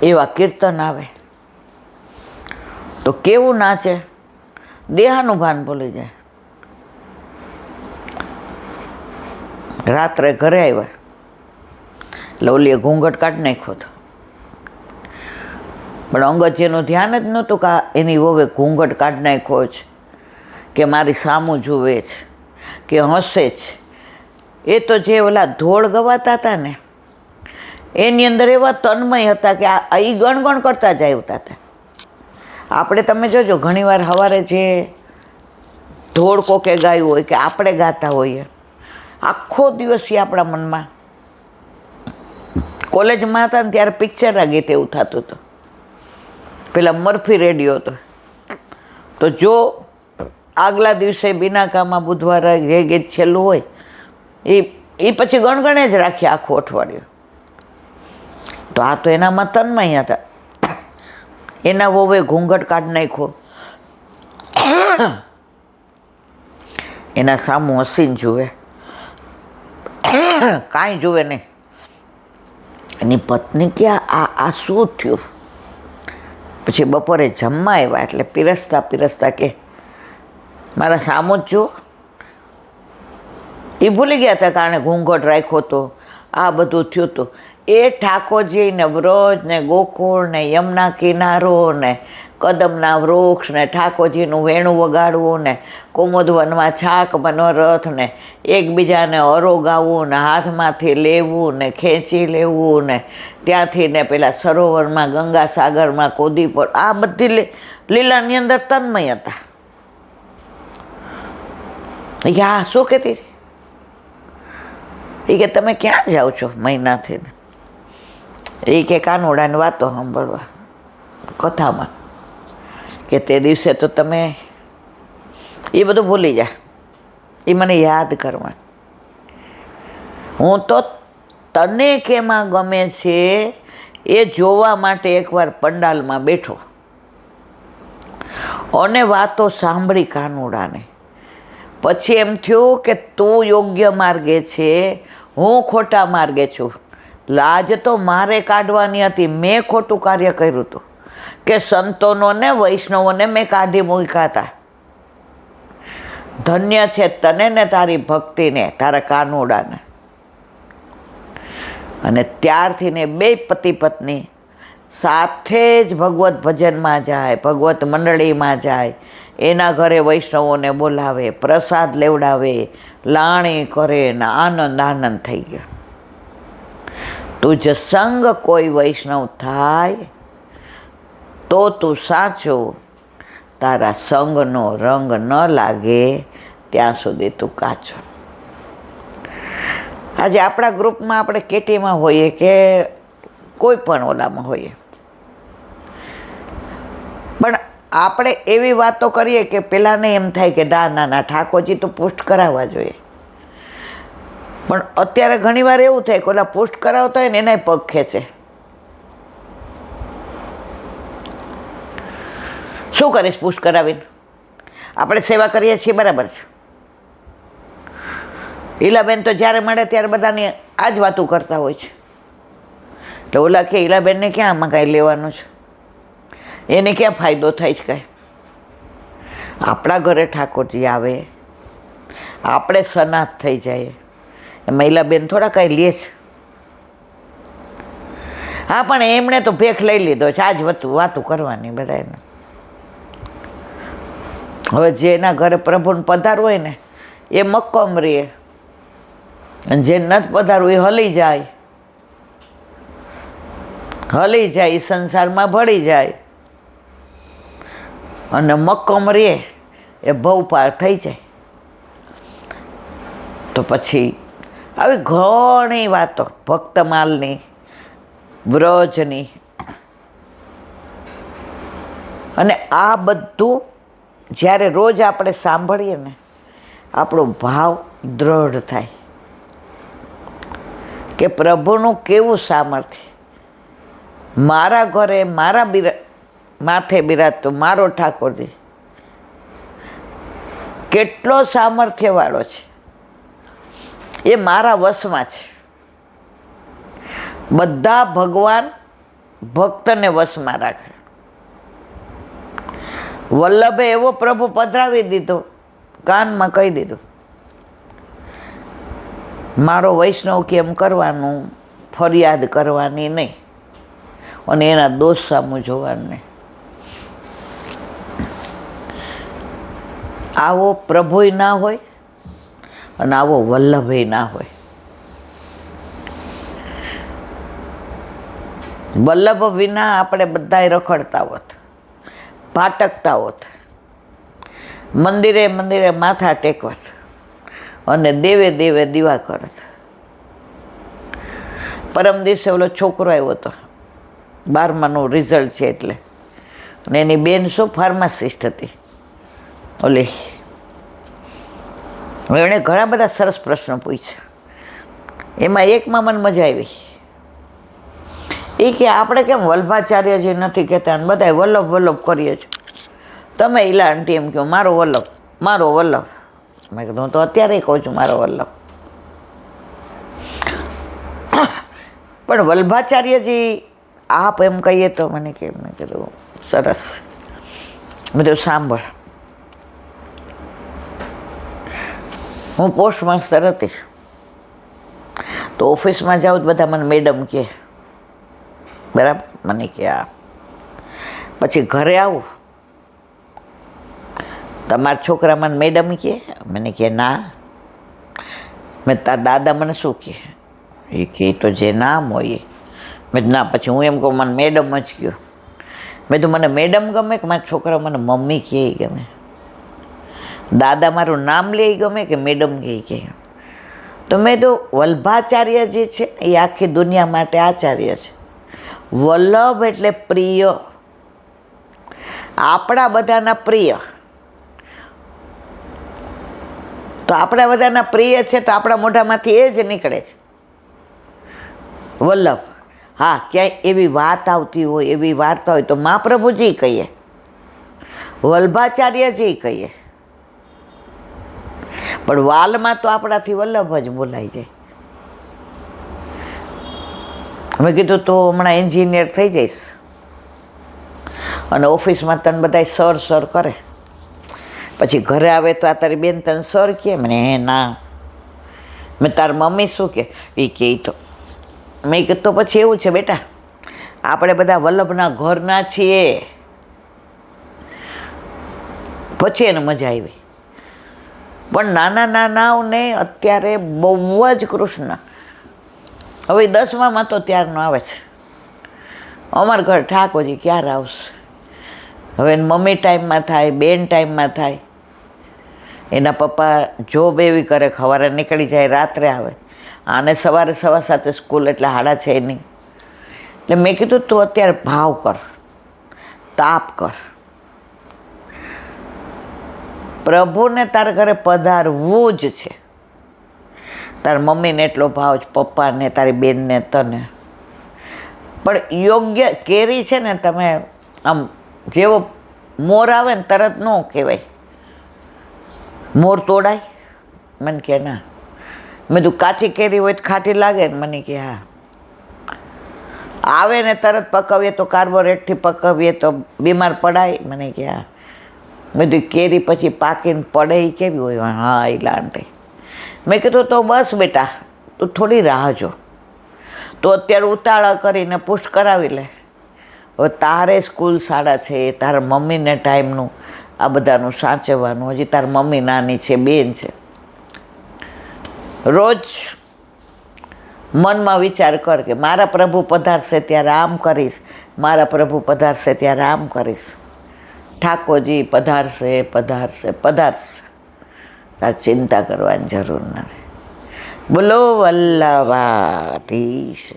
એવા કીર્તન આવે તો કેવું નાચે, દેહાનું ભાન ભૂલી જાય. રાત્રે ઘરે આવ્યા એટલે ઓલીએ ઘૂંઘટ કાઢી નાખ્યો હતો, પણ અંગતજીનું ધ્યાન જ નહોતું કે એની વહુએ ઘૂંઘટ કાઢી નાખ્યો છે, કે મારી સામું જુએ છે, કે હસે છે. એ તો જે ઓલા ધોળ ગવાતા હતા ને એની અંદર એવા તન્મય હતા કે આ એ ગણગણ કરતા જ આવતા હતા. આપણે તમે જોજો ઘણીવાર સવારે જે ધોળ કોકે ગાયું હોય કે આપણે ગાતા હોઈએ, આખો દિવસ એ આપણા મનમાં. કોલેજમાં હતા ને ત્યારે પિક્ચરના ગીત એવું થતું હતું, પેલા મર્ફી રેડિયો હતો, તો જો આગલા દિવસે બિનાકામાં બુધવારે જે ગીત છેલ્લું હોય એ પછી ગણગણે જ રાખીએ આખું અઠવાડિયું. તો આ તો એનામાં તન્મય હતા. એના વહુએ ઘૂંઘટ કાઢી નાખ્યો, એના સામું હસીને જુએ, કાંઈ જુએ નહીં. એની પત્ની કે આ શું થયું? પછી બપોરે જમવા આવ્યા એટલે પીરસતા પીરસતા કે મારા સામો જ જુઓ. એ ભૂલી ગયા હતા કે આણે ઘૂંઘટ રાખ્યો હતો, આ બધું થયું હતું. એ ઠાકોરજી ને વ્રજ ને ગોકુળ ને યમુના કિનારો ને કદમના વૃક્ષ ને ઠાકોરજીનું વેણું વગાડવું ને કુમુદવનમાં છાક મનોરથ ને એકબીજાને અરોગાવવું ને હાથમાંથી લેવું ને ખેંચી લેવું ને ત્યાંથી ને પેલા સરોવરમાં ગંગા સાગરમાં કૂદી પડ, આ બધી લીલાની અંદર તન્મય હતા. યા શું કહેતી? એ કે તમે ક્યાં જાઓ છો મહિનાથી? એ કે કાનોડાની વાતો સાંભળવા કથામાં, કે તે દિવસે તો તમે એ બધું ભૂલી જા, એ મને યાદ કરવા. હું તો તને કેમાં ગમે છે એ જોવા માટે એકવાર પંડાલમાં બેઠો અને વાતો સાંભળી કાનોડાને. પછી એમ થયું કે તું યોગ્ય માર્ગે છે, હું ખોટા માર્ગે છું. લાજ તો મારે કાઢવાની હતી, મેં ખોટું કાર્ય કર્યું હતું કે સંતોને વૈષ્ણવોને મેં કાઢી મૂક્યા હતા. ધન્ય છે તને ને તારી ભક્તિને, તારા કાનોડાને. અને ત્યારથી ને બે પતિ પત્ની સાથે જ ભગવત ભજનમાં જાય, ભગવત મંડળીમાં જાય, એના ઘરે વૈષ્ણવોને બોલાવે, પ્રસાદ લેવડાવે, લાણી કરે ને આનંદ થઈ ગયો. તુજ સંગ કોઈ વૈષ્ણવ થાય તો તું સાચો, તારા સંગનો રંગ ન લાગે ત્યાં સુધી તું કાચો. આજે આપણા ગ્રુપમાં આપણે કેટીમાં હોઈએ કે કોઈ પણ ઓલામાં હોઈએ, પણ આપણે એવી વાતો કરીએ કે પેલાને એમ થાય કે ના ઠાકોરજી તો પુષ્ટ કરાવવા જોઈએ. પણ અત્યારે ઘણીવાર એવું થાય કે ઓલા પુષ્ટ કરાવતા હોય ને એનાય પગ ખેંચે. શું કરીશ પુષ્ટ કરાવીને? આપણે સેવા કરીએ છીએ બરાબર છે. ઈલાબેન તો જ્યારે મળે ત્યારે બધાની આ જ વાતું કરતા હોય છે. એટલે ઓલા કે ઈલાબેનને ક્યાં આમાં કાંઈ લેવાનું છે, એને ક્યાં ફાયદો થાય છે કાંઈ? આપણા ઘરે ઠાકોરજી આવે, આપણે સનાથ થઈ જાય, મહિલાબેન થોડા કાંઈ લે છે. હા, પણ એમણે તો ભેખ લઈ લીધો છે, આ જ વાતું કરવાની બધાને. હવે જેના ઘરે પ્રભુને પધારવું હોય ને એ મક્કમ રહે, અને જે નથી પધારવું એ હલી જાય, એ સંસારમાં ભળી જાય, અને મક્કમ રહે એ ભવ પાર થઈ જાય. તો પછી આવી ઘણી વાતો ભક્તમાલની, વ્રજની, અને આ બધું જ્યારે રોજ આપણે સાંભળીએ ને આપણો ભાવ દ્રઢ થાય કે પ્રભુનું કેવું સામર્થ્ય, મારા ઘરે મારા માથે બિરાજતો મારો ઠાકોરજી કેટલો સામર્થ્યવાળો છે, એ મારા વશમાં છે. બધા ભગવાન ભક્તને વશમાં રાખે. વલ્લભે એવો પ્રભુ પધરાવી દીધો, કાનમાં કહી દીધું, મારો વૈષ્ણવ કેમ કરવાનું, ફરિયાદ કરવાની નહીં અને એના દોષ સામું જોવાનું નહીં. આવો પ્રભુય ના હોય અને આવો વલ્લભય ના હોય. વલ્લભ વિના આપણે બધાય રખડતા હોત, ભાટકતા હોત, મંદિરે મંદિરે માથા ટેકવત અને દેવે દેવે દીવા કરત. પરમ દિવસે ઓલો છોકરો આવ્યો હતો, 12માનું રિઝલ્ટ છે એટલે, અને એની બેન શું ફાર્માસિસ્ટ હતી ઓલી. એણે ઘણા બધા સરસ પ્રશ્નો પૂછ્યા. એમાં એકમાં મને મજા આવી. એ કે આપણે કેમ વલ્ભાચાર્યજી નથી કહેતા અને બધાય વલ્લભ વલ્લભ કરીએ છીએ, તમે ઈલા આંટી એમ કહો મારો વલ્લભ, મારો વલ્લભ. મેં કીધું હું તો અત્યારે કહું છું મારો વલ્લભ. પણ વલ્ભાચાર્યજી આપ એમ કહીએ તો મને કે, મેં કીધું સરસ. મેં કીધું સાંભળ, હું પોસ્ટ માસ્ટર હતી તો ઓફિસમાં જાઉં તો બધા મને મેડમ કહે, બરાબર, મને કે આ. પછી ઘરે આવું, તમારા છોકરા મને મેડમ કહે? મને કે ના. મેં તાર દાદા મને શું કહે? એ કહે તો જે નામ હોય એ. મેં ના, પછી હું એમ કહું મને મેડમ જ કહ્યું. મેં તો મને મેડમ ગમે કે મારા છોકરા મને મમ્મી કહે ગમે? દાદા મારું નામ લે ગમે કે મેડમ કહે? તો મેં તો વલ્ભાચાર્ય જે છે એ આખી દુનિયા માટે આચાર્ય છે. વલ્લભ એટલે પ્રિય, આપણા બધાના પ્રિય. તો આપણા બધાના પ્રિય છે તો આપણા મોઢામાંથી એ જ નીકળે છે, વલ્લભ. હા, ક્યાંય એવી વાત આવતી હોય, એવી વાર્તા હોય તો મહાપ્રભુજી કહીએ, વલ્ભાચાર્યજી કહીએ, પણ વાલમાં તો આપણાથી વલ્લભ જ બોલાઈ જાય. મેં કીધું તો હમણાં એન્જિનિયર થઈ જઈશ અને ઓફિસમાં તને બધા સર સર કરે, પછી ઘરે આવે તો આ તારી બેન તને સર કહે? મને હે ના. મેં તાર મમ્મી શું કે? એ કહે તો. મેં કીધું તો પછી એવું છે બેટા, આપણે બધા વલ્લભના ઘરના છીએ. પછી એને મજા આવી. પણ નાના નાનાઓને અત્યારે બહુ જ કૃષ્ણ. હવે 10મામાં તો ત્યારનો આવે છે, અમારા ઘર ઠાકોરજી ક્યારે આવશે? હવે મમ્મી ટાઈમમાં થાય, બેન ટાઈમમાં થાય, એના પપ્પા જોબ એવી કરે, સવારે નીકળી જાય, રાત્રે આવે, આને સવારે 7:15 સ્કૂલ, એટલે 6:30 નહીં. એટલે મેં કીધું તું અત્યારે ભાવ કર, તાપ કર, પ્રભુને તારા ઘરે પધારવું જ છે. તારા મમ્મીને એટલો ભાવ છે, પપ્પાને, તારી બેનને, તને. પણ યોગ્ય કેરી છે ને, તમે આમ જેવો મોર આવે ને તરત ન કહેવાય મોર તોડાય. મને કે ના. મેં તું કાચી કેરી હોય તો ખાટી લાગે ને? મને કે હા. આવે ને તરત પકવીએ તો કાર્બોરેટથી પકવીએ તો બીમાર પડાય? મને કે હા. મેં કીધું કેરી પછી પાકીને પડે એ કેવી હોય? હા, એ લાંટે. મેં કીધું તો બસ બેટા, તું થોડી રાહ જો, તો અત્યારે ઉતાળા કરીને પુશ કરાવી લે. હવે તારે સ્કૂલ શાળા છે, તારા મમ્મીને ટાઈમનું આ બધાનું સાચવવાનું. હજી તારી મમ્મી નાની છે, બેન છે. રોજ મનમાં વિચાર કર કે મારા પ્રભુ પધારશે ત્યારે આમ કરીશ, મારા પ્રભુ પધારશે ત્યારે આમ કરીશ. ઠાકોરજી પધારશે, પધારશે, પધારશે. તાર ચિંતા કરવાની જરૂર નથી. બોલો વલ્લભાધીશ.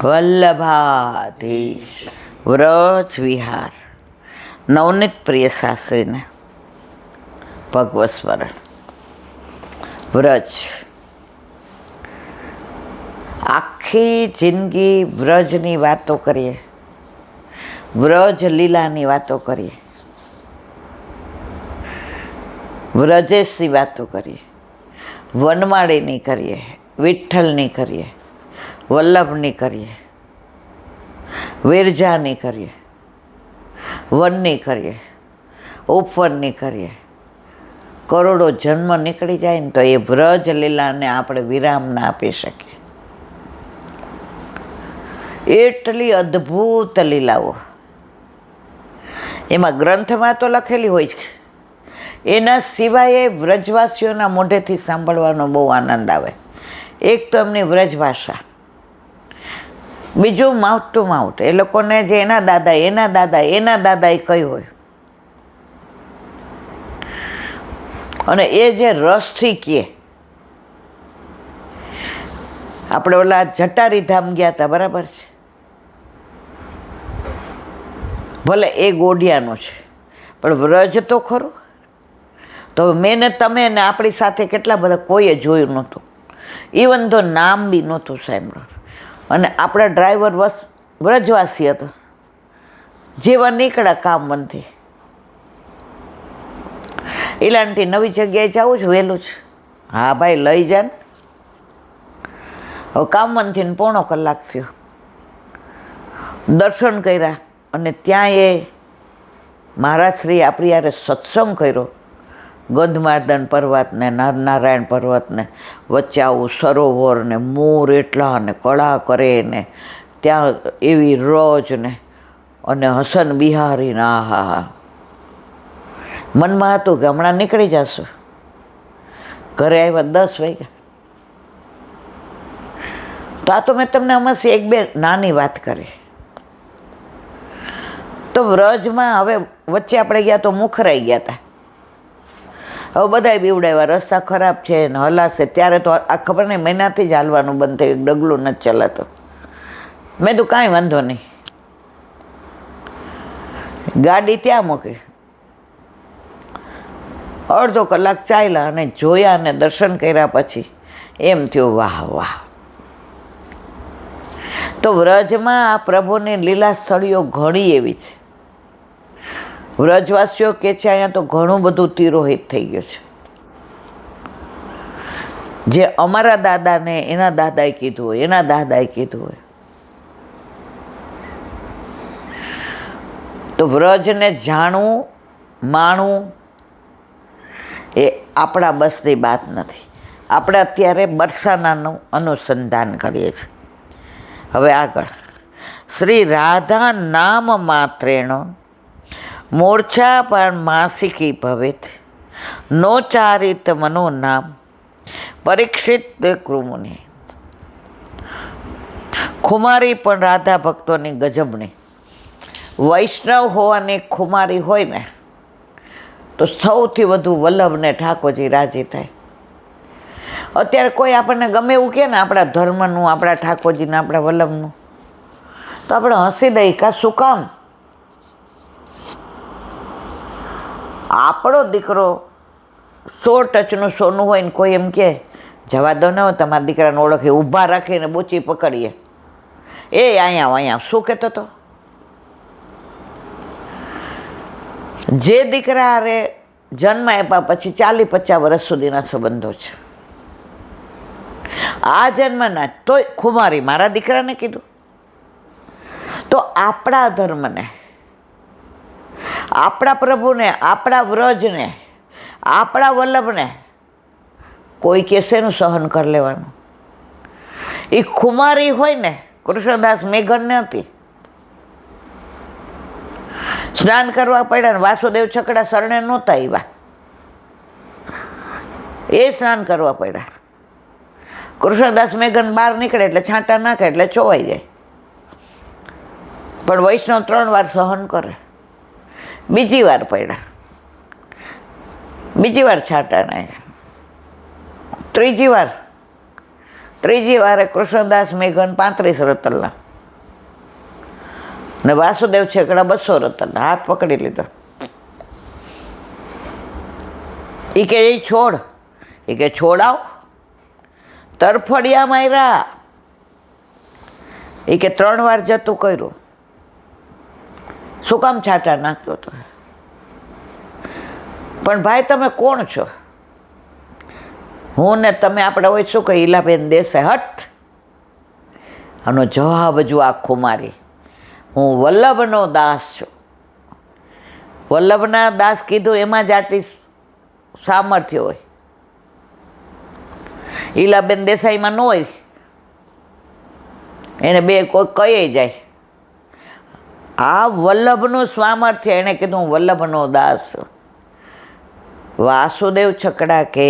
વલ્લભાધીશ. વ્રજ વિહાર. નવનીત પ્રિય શાસ્ત્રીને ભગવત સ્મરણ. વ્રજ, આખી જિંદગી વ્રજની વાતો કરીએ, વ્રજ લીલાની વાતો કરીએ, વ્રજેશની વાતો કરીએ, વનમાળીની કરીએ, વિઠ્ઠલની કરીએ, વલ્લભની કરીએ, વિરજાની કરીએ, વનની કરીએ, ઉપવનની કરીએ, કરોડો જન્મ નીકળી જાય ને તો એ વ્રજ લીલાને આપણે વિરામ ના આપી શકીએ. એટલી અદ્ભુત લીલાઓ એમાં ગ્રંથમાં તો લખેલી હોય છે, એના સિવાય વ્રજવાસીઓના મોઢેથી સાંભળવાનો બહુ આનંદ આવે. એક તો એમની વ્રજ ભાષા, બીજું માઉથ ટુ માઉથ, એ લોકોને જે એના દાદા એ કહ્યું હોય, અને એ જે રસથી કહે. આપણે ઓલા જટારી ધામ ગયા હતા, બરાબર છે, ભલે એ ગોડિયાનું છે પણ વ્રજ તો ખરું. તો મેં ને તમે ને આપણી સાથે કેટલા બધા કોઈએ જોયું નહોતું, ઇવન તો નામ બી નહોતું સાંભળ્યું, અને આપણા ડ્રાઈવર વ્રજવાસી હતો. જેવા નીકળ્યા કામ બંધથી, ઇલાંટી નવી જગ્યાએ જવું જ વહેલું છે, હા ભાઈ લઈ જા ને. હવે કામ બંધીને 1.5 કલાક થયો, દર્શન કર્યા, અને ત્યાં એ મહારાજ શ્રી આપણી યારે સત્સંગ કર્યો. ગંધમાર્દન પર્વત ને નરનારાયણ પર્વત ને વચ્ચે આવું સરોવર ને મોર એટલા ને કળા કરે ને ત્યાં એવી રોજ ને અને હસન બિહારી ને આહા. મનમાં હતું કે હમણાં નીકળી જશું. ઘરે આવ્યા 10 વાગ્યા. તો આ તો મેં તમને હમણાં 1-2 નાની વાત કરી. તો વ્રજમાં હવે વચ્ચે આપણે ગયા તો મુખરાઈ ગયા હતા. હવે બધાય બીવડાવ્યા, રસ્તા ખરાબ છે ને હલાશે. ત્યારે તો આ ખબર નહીં, મહિનાથી જ હાલવાનું બંધ થયું, ડગલું નથી ચલાતું. મેં તો કાંઈ વાંધો નહીં, ગાડી ત્યાં મૂકી. 1/2 કલાક ચાલ્યા અને જોયા અને દર્શન કર્યા પછી એમ થયું વાહ વાહ. તો વ્રજમાં આ પ્રભુની લીલા સ્થળીઓ ઘણી એવી છે. વ્રજવાસીઓ કે છે અહીંયા તો ઘણું બધું તિરોહિત થઈ ગયું છે. જે અમારા દાદાને એના દાદાએ કીધું હોય, એના દાદાએ કીધું હોય. તો વ્રજને જાણવું, માણવું એ આપણા બસની વાત નથી. આપણે અત્યારે બરસાનાનું અનુસંધાન કરીએ છીએ. હવે આગળ, શ્રી રાધા નામ માત્રેણ મોર્છા પણ માસિકી ભવેત નો ચારિત મનો નામ પરીક્ષિત કૃમુનિ. ખુમારી પણ રાધા ભક્તોની ગજબની. વૈષ્ણવ હોવાની ખુમારી હોય ને તો સૌથી વધુ વલ્લભને ઠાકોરજી રાજી થાય. અત્યારે કોઈ આપણને ગમે એવું કહે ને આપણા ધર્મનું, આપણા ઠાકોરજીને, આપણા વલ્લભનું, તો આપણે હસી દઈએ. કાં શું કામ? આપણો દીકરો 100 ટચનું સોનું હોય ને કોઈ એમ કહે જવા દો ને તમારા દીકરાને ઓળખે, ઊભા રાખીને બૂચી પકડીએ, એ અહીંયા શું કહેતો હતો? જે દીકરા હારે જન્મ આપ્યા પછી 40-50 વર્ષ સુધીના સંબંધો છે. આ જન્મના તોય ખુમારી મારા દીકરાને કીધું. તો આપણા ધર્મને, આપણા પ્રભુને, આપણા વ્રજને, આપણા વલ્લભને કોઈ કેસેનું સહન કરી લેવાનું? એ ખુમારી હોય ને, કૃષ્ણદાસ મેઘનને હતી, સ્નાન કરવા પડ્યા ને વાસુદેવ છકડા શરણે નહોતા આવ્યા, એ સ્નાન કરવા પડ્યા. કૃષ્ણદાસ મેઘન બહાર નીકળે એટલે છાંટા નાખે એટલે ચોવાઈ જાય. પણ વૈષ્ણવ 3 વાર સહન કરે. બીજી વાર પડ્યા, બીજી વાર છાંટા નાખ્યા, ત્રીજી વારે કૃષ્ણદાસ મેઘન 35 રતલના ને વાસુદેવ છેકડા 200 રતલના. હાથ પકડી લીધો. એ કે એ છોડ, એ કે છોડાવ. તરફડિયા માર્યા. એ કે 3 વાર જતું કર્યું. શું કામ છાંટા નાખતો હતો? પણ ભાઈ તમે કોણ છો? હું ને તમે આપણે હોય શું કહે, ઈલાબેન દેસાઈ, હટ આનો જવાબ જો આખો મારી, હું વલ્લભનો દાસ છું. વલ્લભના દાસ કીધું એમાં જ આટલી સામર્થ્ય હોય. ઈલાબેન દેસાઈમાં ન હોય, એને બે કોઈ કહી જાય. આ વલ્લભનું સામર્થ્ય, એણે કીધું હું વલ્લભનો દાસ. વાસુદેવ છકડા કે